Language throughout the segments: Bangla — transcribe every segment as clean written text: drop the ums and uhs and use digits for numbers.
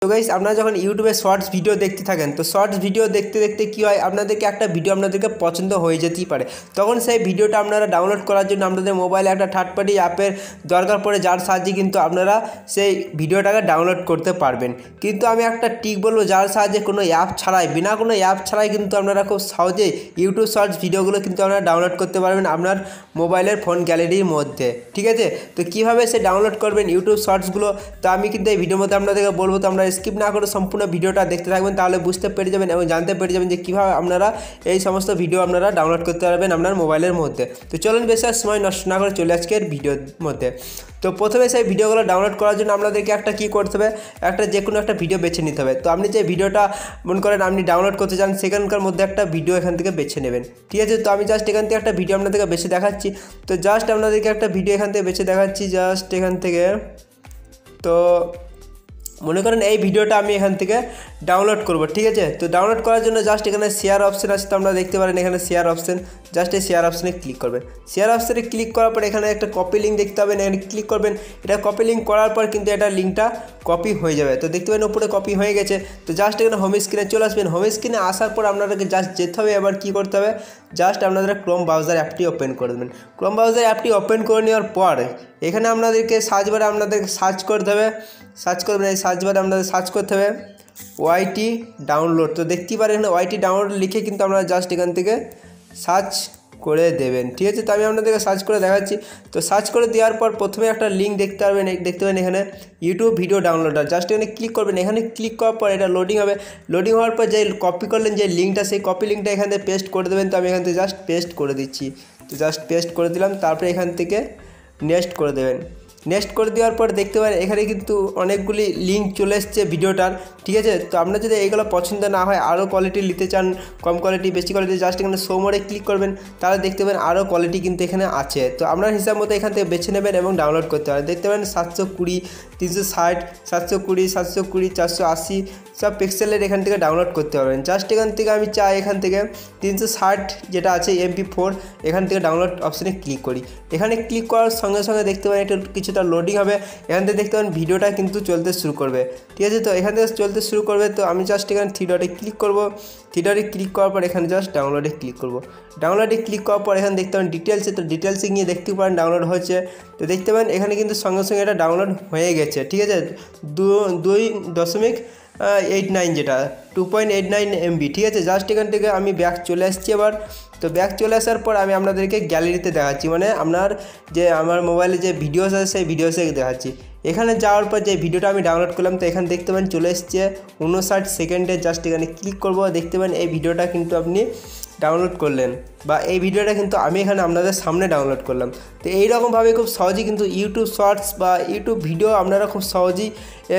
তো গাইস আপনারা যখন ইউটিউবে শর্টস ভিডিও দেখতে থাকেন তো শর্টস ভিডিও দেখতে দেখতে কী হয় আপনাদেরকে একটা ভিডিও আপনাদেরকে পছন্দ হয়ে যেতেই পারে। তখন সেই ভিডিওটা আপনারা ডাউনলোড করার জন্য আপনাদের মোবাইলে একটা থার্ড পার্টি অ্যাপের দরকার পড়ে, যার সাহায্যে কিন্তু আপনারা সেই ভিডিওটাকে ডাউনলোড করতে পারবেন। কিন্তু আমি একটা ট্রিক বলবো, যার সাহায্যে কোনো অ্যাপ ছাড়াই, বিনা কোনো অ্যাপ ছাড়াই কিন্তু আপনারা খুব সহজেই ইউটিউব শর্টস ভিডিওগুলো কিন্তু আপনারা ডাউনলোড করতে পারবেন আপনার মোবাইলের ফোন গ্যালারির মধ্যে। ঠিক আছে, তো কীভাবে সে ডাউনলোড করবেন ইউটিউব শর্টসগুলো তো আমি কিন্তু এই ভিডিওর মধ্যে আপনাদেরকে বলবো। তো আপনারা স্কিপ না করে সম্পূর্ণ ভিডিওটা দেখতে থাকবেন, তাহলে বুঝতে পেরে যাবেন এবং জানতে পেরে যাবেন যে কীভাবে আপনারা এই সমস্ত ভিডিও আপনারা ডাউনলোড করতে পারবেন আপনার মোবাইলের মধ্যে। তো চলুন বেশি আর সময় নষ্ট না করে চলে আজকের ভিডিওর মধ্যে। তো প্রথমে সেই ভিডিওগুলো ডাউনলোড করার জন্য আপনাদেরকে একটা কী করতে হবে, একটা যে কোনো একটা ভিডিও বেছে নিতে হবে। তো আপনি যে ভিডিওটা মনে করেন আপনি ডাউনলোড করতে চান সেখানকার মধ্যে একটা ভিডিও এখান থেকে বেছে নেবেন। ঠিক আছে, তো আমি জাস্ট এখান থেকে একটা ভিডিও আপনাদেরকে বেছে দেখাচ্ছি। তো জাস্ট আপনাদেরকে একটা ভিডিও এখান থেকে বেছে দেখাচ্ছি জাস্ট এখান থেকে। তো মনে করেন এই ভিডিওটা আমি এখান থেকে ডাউনলোড করব। ঠিক আছে, তো ডাউনলোড করার জন্য জাস্ট এখানে শেয়ার অপশান আছে, তো আমরা দেখতে পারেন এখানে শেয়ার অপশান, জাস্ট এই শেয়ার অপশানে ক্লিক করবেন। শেয়ার অপশানে ক্লিক করার পর এখানে একটা কপি লিঙ্ক দেখতে পাবেন, এখানে ক্লিক করবেন। এটা কপি লিঙ্ক করার পর কিন্তু এটা লিঙ্কটা কপি হয়ে যাবে। তো দেখতে পাবেন উপরে কপি হয়ে গেছে। তো জাস্ট এখানে হোম স্ক্রিনে চলে আসবেন। হোম স্ক্রিনে আসার পর আপনাদেরকে জাস্ট যেতে হবে, এবার কী করতে হবে, জাস্ট আপনাদের ক্রোম ব্রাউজার অ্যাপটি ওপেন করে দেবেন। ক্রোম ব্রাউজার অ্যাপটি ওপেন করে নেওয়ার পর এখানে আপনাদেরকে সার্চ বারে আপনাদেরকে সার্চ করতে হবে, সার্চ করবেন। এই সার্চ বারে আপনাদের সার্চ করতে হবে ওয়াইটি ডাউনলোড। তো দেখতেই পারেন এখানে ওয়াইটি ডাউনলোড লিখে কিন্তু আপনারা জাস্ট এখান থেকে সার্চ করে দেবেন। ঠিক আছে, তো আমি আপনাদেরকে সার্চ করে দেখাচ্ছি। তো সার্চ করে দেওয়ার পর প্রথমে একটা লিঙ্ক দেখতে পাবেন, এখানে ইউটিউব ভিডিও ডাউনলোডার, জাস্ট এখানে ক্লিক করবেন। এখানে ক্লিক করার পর এটা লোডিং হবে। লোডিং হওয়ার পর যে কপি করলেন যে লিঙ্কটা, সেই কপি লিঙ্কটা এখান থেকে পেস্ট করে দেবেন। তো আমি এখান থেকে জাস্ট পেস্ট করে দিচ্ছি। তো জাস্ট পেস্ট করে দিলাম, তারপরে এখান থেকে নেক্সট করে দেবেন। নেক্সট করে দেওয়ার পর দেখতে পারেন এখানে কিন্তু অনেকগুলি লিঙ্ক চলে এসছে ভিডিওটার। ঠিক আছে, তো আপনার যদি এইগুলো পছন্দ না হয়, আরও কোয়ালিটি নিতে চান, কম কোয়ালিটি বেশি কোয়ালিটি, জাস্ট এখানে শো মোডে ক্লিক করবেন, তাহলে দেখতে পাবেন আরও কোয়ালিটি কিন্তু এখানে আছে। তো আপনার হিসাব মতো এখান থেকে বেছে নেবেন এবং ডাউনলোড করতে পারেন। দেখতে পাবেন 720, 360, 720, 720, 480 সব পিক্সেলের এখান থেকে ডাউনলোড করতে পারবেন। জাস্ট এখান থেকে আমি চাই এখান থেকে 360 যেটা আছে MP4 এখান থেকে ডাউনলোড অপশানে ক্লিক করি। এখানে ক্লিক করার সঙ্গে সঙ্গে দেখতে পাবেন একটু কিছুটা লোডিং হবে। এখান থেকে দেখতে পাবেন ভিডিওটা কিন্তু চলতে শুরু করবে। ঠিক আছে, তো এখান থেকে চলতে শুরু করবে। তো আমি জাস্ট এখানে থ্রি ডটে ক্লিক করব। থ্রি ডটে ক্লিক করার পর এখানে জাস্ট ডাউনলোডে ক্লিক করব। ডাউনলোডে ক্লিক করার পর এখানে দেখতে পাবেন ডিটেলসে, তো ডিটেলসে গিয়ে দেখতে পারেন ডাউনলোড হচ্ছে। তো দেখতে পাবেন এখানে কিন্তু সঙ্গে সঙ্গে এটা ডাউনলোড হয়ে গেছে। ঠিক আছে, 2.89 যেটা 2.89 MB। ঠিক আছে, জাস্ট এখান থেকে আমি ব্যাক চলে আসছি এবার। তো ব্যাক চলে আসার পর আমি আপনাদেরকে গ্যালারিতে দেখাচ্ছি, মানে আমার মোবাইলে যে ভিডিওস আছে সেই ভিডিওসে দেখাচ্ছি। এখানে যাওয়ার পর যে ভিডিওটা আমি ডাউনলোড করলাম, তো এখানে দেখতে পাবেন চলে এসছে 59 সেকেন্ডে। জাস্ট এখানে ক্লিক করব। দেখতে পাবেন এই ভিডিওটা কিন্তু আপনি ডাউনলোড করলেন, বা এই ভিডিওটা কিন্তু আমি এখানে আপনাদের সামনে ডাউনলোড করলাম। তো এইরকমভাবে খুব সহজেই কিন্তু ইউটিউব শর্টস বা ইউটিউব ভিডিও আপনারা খুব সহজেই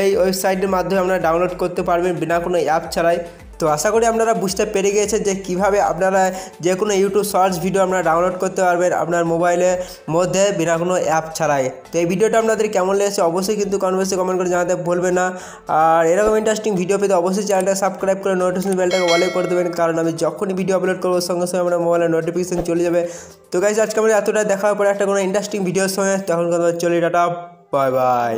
এই ওয়েবসাইটের মাধ্যমে আপনারা ডাউনলোড করতে পারবেন বিনা কোনো অ্যাপ ছাড়াই। তো আশা করি আপনারা বুঝতে পেরে গিয়েছেন যে কীভাবে আপনারা যে কোনো ইউটিউব শর্টস ভিডিও আপনারা ডাউনলোড করতে পারবেন আপনার মোবাইলের মধ্যে বিনা কোনো অ্যাপ ছাড়াই। তো এই ভিডিওটা আপনাদের কেমন লেগেছে অবশ্যই কিন্তু কমেন্ট করে জানাতে ভুলবেন না। আর এরকম ইন্টারেস্টিং ভিডিও পেতে অবশ্যই চ্যানেলটা সাবস্ক্রাইব করে নোটিফিকেশন বেলটাকে অলে করে দেবেন, কারণ আমি যখনই ভিডিও আপলোড করবো সঙ্গে সঙ্গে আমার মোবাইলে নোটিফিকেশন চলে যাবে। তো গাইজ আজকে আমরা এতটা দেখার পরে একটা কোনো ইন্টারেস্টিং ভিডিওর সঙ্গে তখন চলি, টাটা, বাই বাই।